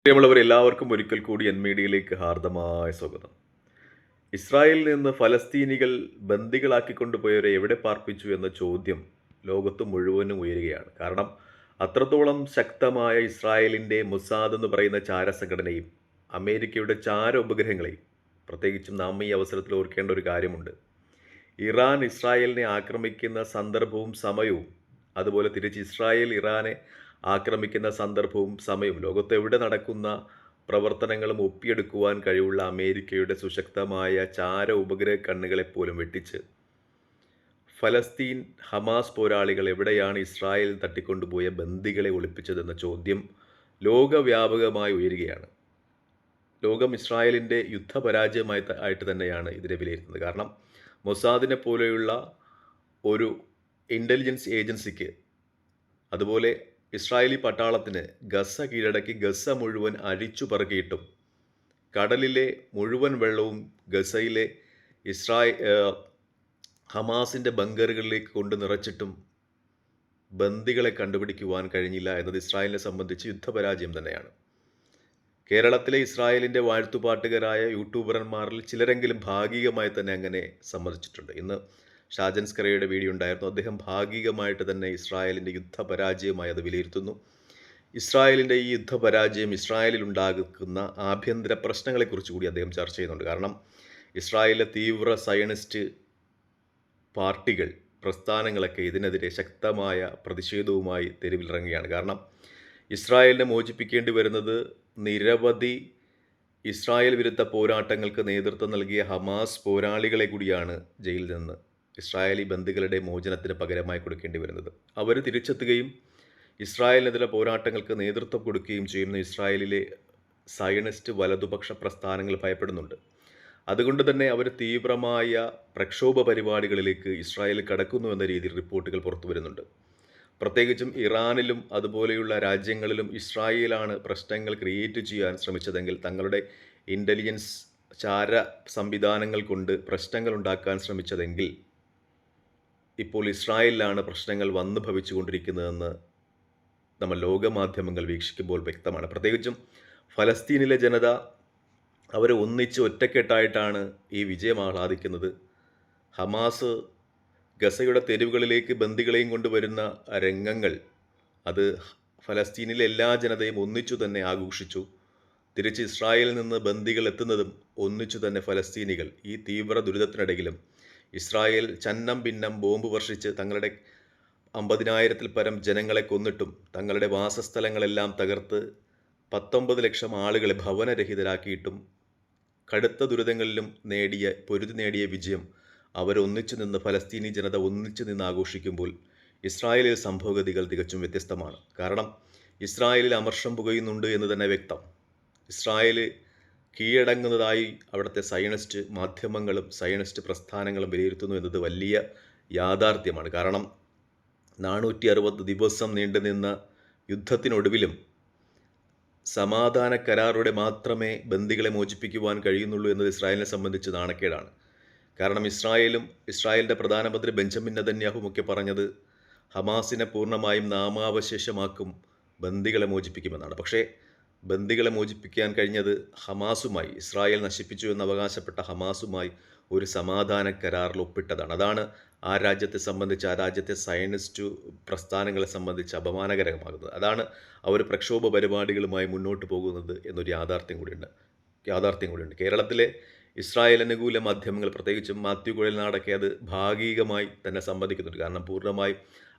പ്രിയമുള്ളവർ എല്ലാവർക്കും ഒരിക്കൽ കൂടി മീഡിയയിലേക്ക് ഹാർദമായ സ്വാഗതം. ഇസ്രായേലിൽ നിന്ന് ഫലസ്തീനികൾ ബന്ദികളാക്കിക്കൊണ്ടുപോയവരെ എവിടെ പാർപ്പിച്ചു എന്ന ചോദ്യം ലോകത്ത് മുഴുവനും ഉയരുകയാണ്. കാരണം അത്രത്തോളം ശക്തമായ ഇസ്രായേലിൻ്റെ മൊസാദ് എന്ന് പറയുന്ന ചാരസംഘടനയും അമേരിക്കയുടെ ചാര ഉപഗ്രഹങ്ങളെയും, പ്രത്യേകിച്ചും നാം ഈ അവസരത്തിൽ ഓർക്കേണ്ട ഒരു കാര്യമുണ്ട്. ഇറാൻ ഇസ്രായേലിനെ ആക്രമിക്കുന്ന സന്ദർഭവും സമയവും, അതുപോലെ തിരിച്ച് ഇസ്രായേൽ ഇറാനെ ആക്രമിക്കുന്ന സന്ദർഭവും സമയവും, ലോകത്ത് എവിടെ നടക്കുന്ന പ്രവർത്തനങ്ങളും ഒപ്പിയെടുക്കുവാൻ കഴിവുള്ള അമേരിക്കയുടെ സുശക്തമായ ചാര ഉപഗ്രഹ കണ്ണുകളെപ്പോലും വെട്ടിച്ച് ഫലസ്തീൻ ഹമാസ് പോരാളികൾ എവിടെയാണ് ഇസ്രായേൽ തട്ടിക്കൊണ്ടുപോയ ബന്ദികളെ ഒളിപ്പിച്ചതെന്ന ചോദ്യം ലോകവ്യാപകമായി ഉയരുകയാണ്. ലോകം ഇസ്രായേലിൻ്റെ യുദ്ധപരാജയമായി ആയിട്ട് തന്നെയാണ് ഇതിനെ വിലയിരുത്തുന്നത്. കാരണം മൊസാദിനെ പോലെയുള്ള ഒരു ഇൻ്റലിജൻസ് ഏജൻസിക്ക്, അതുപോലെ ഇസ്രായേലി പട്ടാളത്തിന് ഗസ കീഴടക്കി ഗസ മുഴുവൻ അരിച്ചു പറക്കിയിട്ടും കടലിലെ മുഴുവൻ വെള്ളവും ഗസയിലെ ഹമാസിൻ്റെ ബങ്കറുകളിലേക്ക് കൊണ്ട് നിറച്ചിട്ടും ബന്ദികളെ കണ്ടുപിടിക്കുവാൻ കഴിഞ്ഞില്ല എന്നത് ഇസ്രായേലിനെ സംബന്ധിച്ച് യുദ്ധപരാജയം തന്നെയാണ്. കേരളത്തിലെ ഇസ്രായേലിൻ്റെ വാഴ്ത്തുപാട്ടുകാരായ യൂട്യൂബർമാരിൽ ചിലരെങ്കിലും ഭാഗികമായി തന്നെ അങ്ങനെ സമ്മതിച്ചിട്ടുണ്ട്. ഇന്ന് ഷാജൻ സ്കറിയയുടെ വീഡിയോ ഉണ്ടായിരുന്നു. അദ്ദേഹം ഭാഗികമായിട്ട് തന്നെ ഇസ്രായേലിൻ്റെ യുദ്ധപരാജയമായി അത് വിലയിരുത്തുന്നു. ഇസ്രായേലിൻ്റെ ഈ യുദ്ധപരാജയം ഇസ്രായേലിൽ ഉണ്ടാക്കുന്ന ആഭ്യന്തര പ്രശ്നങ്ങളെക്കുറിച്ച് കൂടി അദ്ദേഹം ചർച്ച ചെയ്യുന്നുണ്ട്. കാരണം ഇസ്രായേലിലെ തീവ്ര സയണിസ്റ്റ് പാർട്ടികൾ, പ്രസ്ഥാനങ്ങളൊക്കെ ഇതിനെതിരെ ശക്തമായ പ്രതിഷേധവുമായി തെരുവിലിറങ്ങുകയാണ്. കാരണം ഇസ്രായേലിനെ മോചിപ്പിക്കേണ്ടി വരുന്നത് നിരവധി ഇസ്രായേൽ വിരുദ്ധ പോരാട്ടങ്ങൾക്ക് നേതൃത്വം നൽകിയ ഹമാസ് പോരാളികളെ കൂടിയാണ് ജയിലിൽ നിന്ന് ഇസ്രായേലി ബന്ദികളുടെ മോചനത്തിന് പകരമായി കൊടുക്കേണ്ടി വരുന്നത്. അവർ തിരിച്ചെത്തുകയും ഇസ്രായേലിനെതിരെ പോരാട്ടങ്ങൾക്ക് നേതൃത്വം കൊടുക്കുകയും ചെയ്യുന്ന ഇസ്രായേലിലെ സയണിസ്റ്റ് വലതുപക്ഷ പ്രസ്ഥാനങ്ങൾ ഭയപ്പെടുന്നുണ്ട്. അതുകൊണ്ട് തന്നെ അവർ തീവ്രമായ പ്രക്ഷോഭ പരിപാടികളിലേക്ക് ഇസ്രായേൽ കടക്കുന്നു എന്ന രീതിയിൽ റിപ്പോർട്ടുകൾ പുറത്തു വരുന്നുണ്ട്. പ്രത്യേകിച്ചും ഇറാനിലും അതുപോലെയുള്ള രാജ്യങ്ങളിലും ഇസ്രായേലാണ് പ്രശ്നങ്ങൾ ക്രിയേറ്റ് ചെയ്യാൻ ശ്രമിച്ചതെങ്കിൽ, തങ്ങളുടെ ഇൻ്റലിജൻസ് ചാര സംവിധാനങ്ങൾ കൊണ്ട് പ്രശ്നങ്ങൾ ഉണ്ടാക്കാൻ ശ്രമിച്ചതെങ്കിൽ, ഇപ്പോൾ ഇസ്രായേലിലാണ് പ്രശ്നങ്ങൾ വന്നു ഭവിച്ചുകൊണ്ടിരിക്കുന്നതെന്ന് നമ്മൾ ലോകമാധ്യമങ്ങൾ വീക്ഷിക്കുമ്പോൾ വ്യക്തമാണ്. പ്രത്യേകിച്ചും ഫലസ്തീനിലെ ജനത അവർ ഒന്നിച്ച് ഒറ്റക്കെട്ടായിട്ടാണ് ഈ വിജയം ആഹ്ലാദിക്കുന്നത്. ഹമാസ് ഗസയുടെ തെരുവുകളിലേക്ക് ബന്ദികളെയും കൊണ്ടുവരുന്ന രംഗങ്ങൾ, അത് ഫലസ്തീനിലെ എല്ലാ ജനതയും ഒന്നിച്ചു തന്നെ ആഘോഷിച്ചു. തിരിച്ച് ഇസ്രായേലിൽ നിന്ന് ബന്ദികൾ എത്തുന്നതും ഒന്നിച്ചു തന്നെ ഫലസ്തീനികൾ ഈ തീവ്ര ദുരിതത്തിനിടയിലും ഇസ്രായേൽ ചന്നം ഭിന്നം ബോംബ് വർഷിച്ച് തങ്ങളുടെ 50,000-ൽ പരം ജനങ്ങളെ കൊന്നിട്ടും തങ്ങളുടെ വാസസ്ഥലങ്ങളെല്ലാം തകർത്ത് 19 ലക്ഷം ആളുകളെ ഭവനരഹിതരാക്കിയിട്ടും കടുത്ത ദുരിതങ്ങളിലും പൊരുതി നേടിയ വിജയം അവരൊന്നിച്ചു നിന്ന്, ഫലസ്തീനി ജനത ഒന്നിച്ചു നിന്ന് ആഘോഷിക്കുമ്പോൾ ഇസ്രായേലിൽ സംഭവഗതികൾ തികച്ചും വ്യത്യസ്തമാണ്. കാരണം ഇസ്രായേലിൽ അമർഷം പുകയുന്നുണ്ട് എന്ന് തന്നെ വ്യക്തം. ഇസ്രായേൽ കീഴടങ്ങുന്നതായി അവിടുത്തെ സയണിസ്റ്റ് മാധ്യമങ്ങളും സയണിസ്റ്റ് പ്രസ്ഥാനങ്ങളും വിലയിരുത്തുന്നു എന്നത് വലിയ യാഥാർത്ഥ്യമാണ്. കാരണം 460 ദിവസം നീണ്ടുനിന്ന യുദ്ധത്തിനൊടുവിലും സമാധാന കരാറുടെ മാത്രമേ ബന്ദികളെ മോചിപ്പിക്കുവാൻ കഴിയുന്നുള്ളൂ എന്നത് ഇസ്രായേലിനെ സംബന്ധിച്ച് നാണക്കേടാണ്. കാരണം ഇസ്രായേലിൻ്റെ പ്രധാനമന്ത്രി ബെഞ്ചമിൻ നെതന്യാഹുമൊക്കെ പറഞ്ഞത് ഹമാസിനെ പൂർണ്ണമായും നാമാവശേഷമാക്കും, ബന്ദികളെ മോചിപ്പിക്കുമെന്നാണ്. പക്ഷേ ബന്ദികളെ മോചിപ്പിക്കാൻ കഴിഞ്ഞത് ഹമാസുമായി, ഇസ്രായേൽ നശിപ്പിച്ചു എന്ന് അവകാശപ്പെട്ട ഹമാസുമായി ഒരു സമാധാന കരാറിൽ ഒപ്പിട്ടതാണ്. അതാണ് ആ രാജ്യത്തെ സംബന്ധിച്ച്, ആ രാജ്യത്തെ സയനിസ്റ്റ് പ്രസ്ഥാനങ്ങളെ സംബന്ധിച്ച് അപമാനകരമാകുന്നത്. അതാണ് അവർ പ്രക്ഷോഭ പരിപാടികളുമായി മുന്നോട്ട് പോകുന്നത് എന്നൊരു യാഥാർത്ഥ്യം കൂടിയുണ്ട്. കേരളത്തിലെ ഇസ്രായേൽ അനുകൂല മാധ്യമങ്ങൾ, പ്രത്യേകിച്ചും മാത്യു കുഴൽനാടൊക്കെ അത് ഭാഗികമായി തന്നെ സമ്മതിക്കുന്നുണ്ട്. കാരണം പൂർണ്ണമായി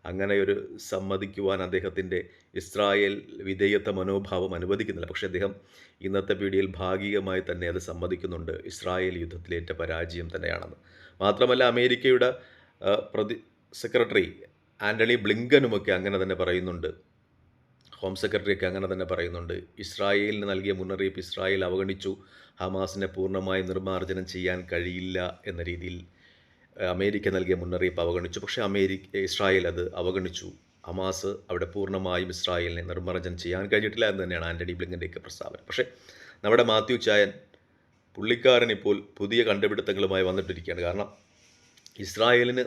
അങ്ങനെയൊരു സമ്മതിക്കുവാൻ അദ്ദേഹത്തിൻ്റെ ഇസ്രായേൽ വിധേയത്വ മനോഭാവം അനുവദിക്കുന്നില്ല. പക്ഷേ അദ്ദേഹം ഇന്നത്തെ വീഡിയോയിൽ ഭാഗികമായി തന്നെ അത് സമ്മതിക്കുന്നുണ്ട്, ഇസ്രായേൽ യുദ്ധത്തിലേറ്റ പരാജയം തന്നെയാണെന്ന്. മാത്രമല്ല അമേരിക്കയുടെ സെക്രട്ടറി ആൻ്റണി ബ്ലിങ്കനുമൊക്കെ അങ്ങനെ തന്നെ പറയുന്നുണ്ട്, ഹോം സെക്രട്ടറിയൊക്കെ അങ്ങനെ തന്നെ പറയുന്നുണ്ട്. ഇസ്രായേലിന് നൽകിയ മുന്നറിയിപ്പ് ഇസ്രായേൽ അവഗണിച്ചു, ഹമാസിനെ പൂർണ്ണമായി നിർമ്മാർജ്ജനം ചെയ്യാൻ കഴിയില്ല എന്ന രീതിയിൽ അമേരിക്ക നൽകിയ മുന്നറിയിപ്പ് അവഗണിച്ചു. പക്ഷേ ഇസ്രായേൽ അത് അവഗണിച്ചു. ഹമാസ് അവിടെ പൂർണ്ണമായും ഇസ്രായേലിനെ നിർമ്മാർജ്ജനം ചെയ്യാൻ കഴിഞ്ഞിട്ടില്ല എന്ന് തന്നെയാണ് ആൻ്റണി ബ്ലിങ്കൻ്റെയൊക്കെ പ്രസ്താവന. പക്ഷേ നമ്മുടെ മാത്യു ചായൻ പുള്ളിക്കാരൻ ഇപ്പോൾ പുതിയ കണ്ടുപിടുത്തങ്ങളുമായി വന്നിട്ടിരിക്കുകയാണ്. കാരണം ഇസ്രായേലിന്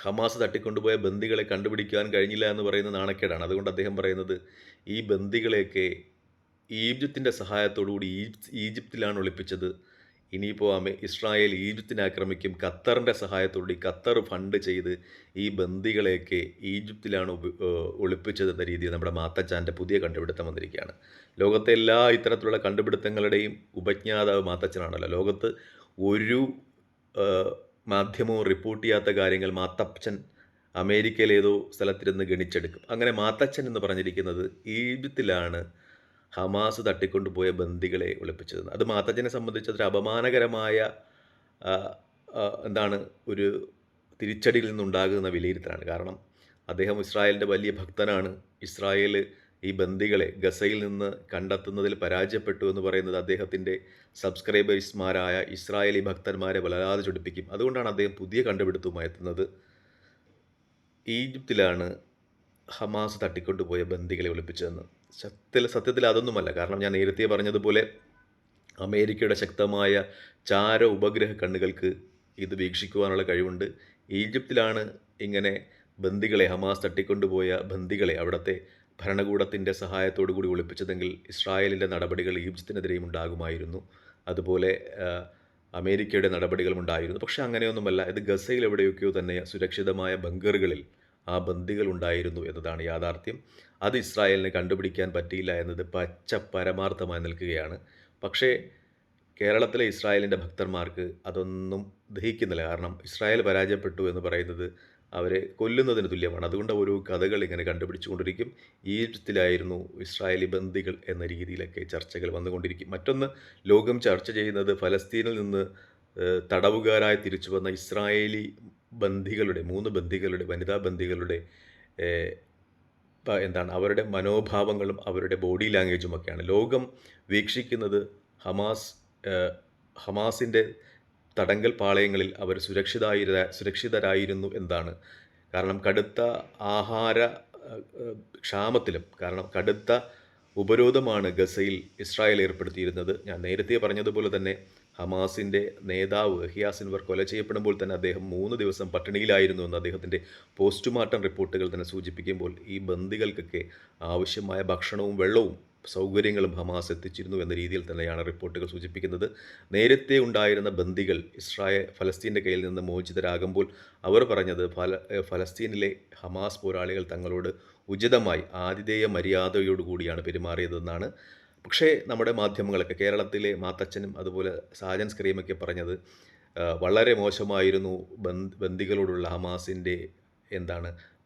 ഹമാസ് തട്ടിക്കൊണ്ടുപോയ ബന്ദികളെ കണ്ടുപിടിക്കാൻ കഴിഞ്ഞില്ല എന്ന് പറയുന്ന നാണക്കേടാണ്. അതുകൊണ്ട് അദ്ദേഹം പറയുന്നത് ഈ ബന്ദികളെയൊക്കെ ഈജിപ്തിൻ്റെ സഹായത്തോടുകൂടി ഈജിപ്തിലാണ് ഒളിപ്പിച്ചത്. ഇനിയിപ്പോൾ ഇസ്രായേൽ ഈജിപ്തിനെ ആക്രമിക്കും. ഖത്തറിൻ്റെ സഹായത്തോടുകൂടി ഖത്തർ ഫണ്ട് ചെയ്ത് ഈ ബന്ദികളെയൊക്കെ ഈജിപ്തിലാണ് ഒളിപ്പിച്ചത് എന്ന രീതിയിൽ നമ്മുടെ മാത്തച്ചാൻ്റെ പുതിയ കണ്ടുപിടുത്തം വന്നിരിക്കുകയാണ്. ലോകത്തെ എല്ലാ ഇത്തരത്തിലുള്ള കണ്ടുപിടുത്തങ്ങളുടെയും ഉപജ്ഞാതാവ് മാത്തച്ഛനാണല്ലോ. ലോകത്ത് ഒരു മാധ്യമവും റിപ്പോർട്ട് ചെയ്യാത്ത കാര്യങ്ങൾ മാത്തച്ഛൻ അമേരിക്കയിലെ ഏതോ സ്ഥലത്തിരുന്ന് ഗണിച്ചെടുക്കും. അങ്ങനെ മാത്തച്ഛൻ എന്ന് പറഞ്ഞിരിക്കുന്നത് ഈജിപ്തിലാണ് ഹമാസ് തട്ടിക്കൊണ്ടുപോയ ബന്ദികളെ ഒളിപ്പിച്ചതെന്ന്. അത് മാത്തച്ഛനെ സംബന്ധിച്ച് അതൊരു അപമാനകരമായ ഒരു തിരിച്ചടിയിൽ നിന്നുണ്ടാകുന്ന വിലയിരുത്തലാണ്. കാരണം അദ്ദേഹം ഇസ്രായേലിൻ്റെ വലിയ ഭക്തനാണ്. ഇസ്രായേൽ ഈ ബന്ദികളെ ഗസയിൽ നിന്ന് കണ്ടെത്തുന്നതിൽ പരാജയപ്പെട്ടു എന്ന് പറയുന്നത് അദ്ദേഹത്തിൻ്റെ സബ്സ്ക്രൈബേഴ്സ്മാരായ ഇസ്രായേലി ഭക്തന്മാരെ വല്ലാതെ ചൊടിപ്പിക്കും. അതുകൊണ്ടാണ് അദ്ദേഹം പുതിയ കണ്ടുപിടുത്തവുമായി എത്തുന്നത്. ഈജിപ്തിലാണ് ഹമാസ് തട്ടിക്കൊണ്ടുപോയ ബന്ദികളെ ഒളിപ്പിച്ചതെന്ന്. സത്യത്തിൽ അതൊന്നുമല്ല. കാരണം ഞാൻ നേരത്തെ പറഞ്ഞതുപോലെ അമേരിക്കയുടെ ശക്തമായ ചാര ഉപഗ്രഹ കണ്ണുകൾക്ക് ഇത് വീക്ഷിക്കുവാനുള്ള കഴിവുണ്ട്. ഈജിപ്തിലാണ് ഇങ്ങനെ ബന്ദികളെ, ഹമാസ് തട്ടിക്കൊണ്ടുപോയ ബന്ദികളെ അവിടുത്തെ ഭരണകൂടത്തിൻ്റെ സഹായത്തോടു കൂടി ഒളിപ്പിച്ചതെങ്കിൽ ഇസ്രായേലിൻ്റെ നടപടികൾ ഈജിപ്തിനെതിരെയും ഉണ്ടാകുമായിരുന്നു. അതുപോലെ അമേരിക്കയുടെ നടപടികളും ഉണ്ടായിരുന്നു. പക്ഷേ അങ്ങനെയൊന്നുമല്ല. ഇത് ഗസയിൽ എവിടെയൊക്കെയോ തന്നെ സുരക്ഷിതമായ ബങ്കറുകളിൽ ആ ബന്ദികൾ ഉണ്ടായിരുന്നു എന്നതാണ് യാഥാർത്ഥ്യം. അത് ഇസ്രായേലിന് കണ്ടുപിടിക്കാൻ പറ്റിയില്ല എന്നത് പച്ച പരമാർത്ഥമായി നിൽക്കുകയാണ്. പക്ഷേ കേരളത്തിലെ ഇസ്രായേലിൻ്റെ ഭക്തന്മാർക്ക് അതൊന്നും ദഹിക്കുന്നില്ല. കാരണം ഇസ്രായേൽ പരാജയപ്പെട്ടു എന്ന് പറയുന്നത് അവരെ കൊല്ലുന്നതിന് തുല്യമാണ്. അതുകൊണ്ട് ഓരോ കഥകൾ ഇങ്ങനെ കണ്ടുപിടിച്ചുകൊണ്ടിരിക്കും. ഈജിപ്തിലായിരുന്നു ഇസ്രായേലി ബന്ദികൾ എന്ന രീതിയിലൊക്കെ ചർച്ചകൾ വന്നുകൊണ്ടിരിക്കും. മറ്റൊന്ന്, ലോകം ചർച്ച ചെയ്യുന്നത് ഫലസ്തീനിൽ നിന്ന് തടവുകാരായി തിരിച്ചു വന്ന ഇസ്രായേലി ബന്ദികളുടെ 3 ബന്ദികളുടെ, വനിതാ ബന്ദികളുടെ അവരുടെ മനോഭാവങ്ങളും അവരുടെ ബോഡി ലാംഗ്വേജുമൊക്കെയാണ്. ലോകം വീക്ഷിക്കുന്നത് ഹമാസിൻ്റെ തടങ്കൽ പാളയങ്ങളിൽ അവർ സുരക്ഷിതരായിരുന്നു എന്നാണ്. കാരണം കടുത്ത ആഹാര ക്ഷാമത്തിലും, കാരണം കടുത്ത ഉപരോധമാണ് ഗസയിൽ ഇസ്രായേൽ ഏർപ്പെടുത്തിയിരുന്നത്. ഞാൻ നേരത്തെ പറഞ്ഞതുപോലെ തന്നെ ഹമാസിൻ്റെ നേതാവ് യഹ്യാ സിൻവർ കൊല ചെയ്യപ്പെടുമ്പോൾ തന്നെ അദ്ദേഹം 3 ദിവസം പട്ടിണിയിലായിരുന്നു എന്ന് അദ്ദേഹത്തിൻ്റെ പോസ്റ്റ്മോർട്ടം റിപ്പോർട്ടുകൾ തന്നെ സൂചിപ്പിക്കുമ്പോൾ ഈ ബന്ദികൾക്കൊക്കെ ആവശ്യമായ ഭക്ഷണവും വെള്ളവും സൗകര്യങ്ങളും ഹമാസ് എത്തിച്ചിരുന്നു എന്ന രീതിയിൽ തന്നെയാണ് റിപ്പോർട്ടുകൾ സൂചിപ്പിക്കുന്നത്. നേരത്തെ ഉണ്ടായിരുന്ന ബന്ദികൾ ഫലസ്തീൻ്റെ കയ്യിൽ നിന്ന് മോചിതരാകുമ്പോൾ അവർ പറഞ്ഞത് ഫലസ്തീനിലെ ഹമാസ് പോരാളികൾ തങ്ങളോട് ഉചിതമായി ആതിഥേയ മര്യാദയോടുകൂടിയാണ് പെരുമാറിയതെന്നാണ്. പക്ഷേ നമ്മുടെ മാധ്യമങ്ങളൊക്കെ, കേരളത്തിലെ മാത്തച്ഛനും അതുപോലെ സാജൻ സ്ക്രീമൊക്കെ പറഞ്ഞത് വളരെ മോശമായിരുന്നു ബന്ദികളോടുള്ള ഹമാസിൻ്റെ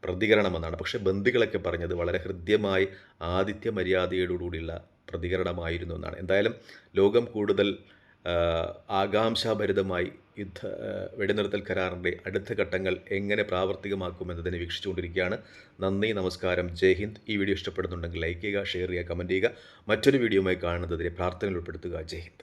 പ്രതികരണമെന്നാണ്. പക്ഷേ ബന്ദികളൊക്കെ പറഞ്ഞത് വളരെ ഹൃദ്യമായി ആതിഥ്യ മര്യാദയോടുകൂടിയുള്ള പ്രതികരണമായിരുന്നു എന്നാണ്. എന്തായാലും ലോകം കൂടുതൽ ആകാംക്ഷാഭരിതമായി വെടിനിർത്തൽ കരാറിൻ്റെ അടുത്ത ഘട്ടങ്ങൾ എങ്ങനെ പ്രാവർത്തികമാക്കുമെന്നതിനെ വീക്ഷിച്ചുകൊണ്ടിരിക്കുകയാണ്. നന്ദി, നമസ്കാരം, ജയ് ഹിന്ദ്. ഈ വീഡിയോ ഇഷ്ടപ്പെടുന്നുണ്ടെങ്കിൽ ലൈക്ക് ചെയ്യുക, ഷെയർ ചെയ്യുക, കമൻറ്റ് ചെയ്യുക. മറ്റൊരു വീഡിയോയുമായി കാണുന്നതിനെ പ്രാർത്ഥനയിൽ ഉൾപ്പെടുത്തുക. ജയ് ഹിന്ദ്.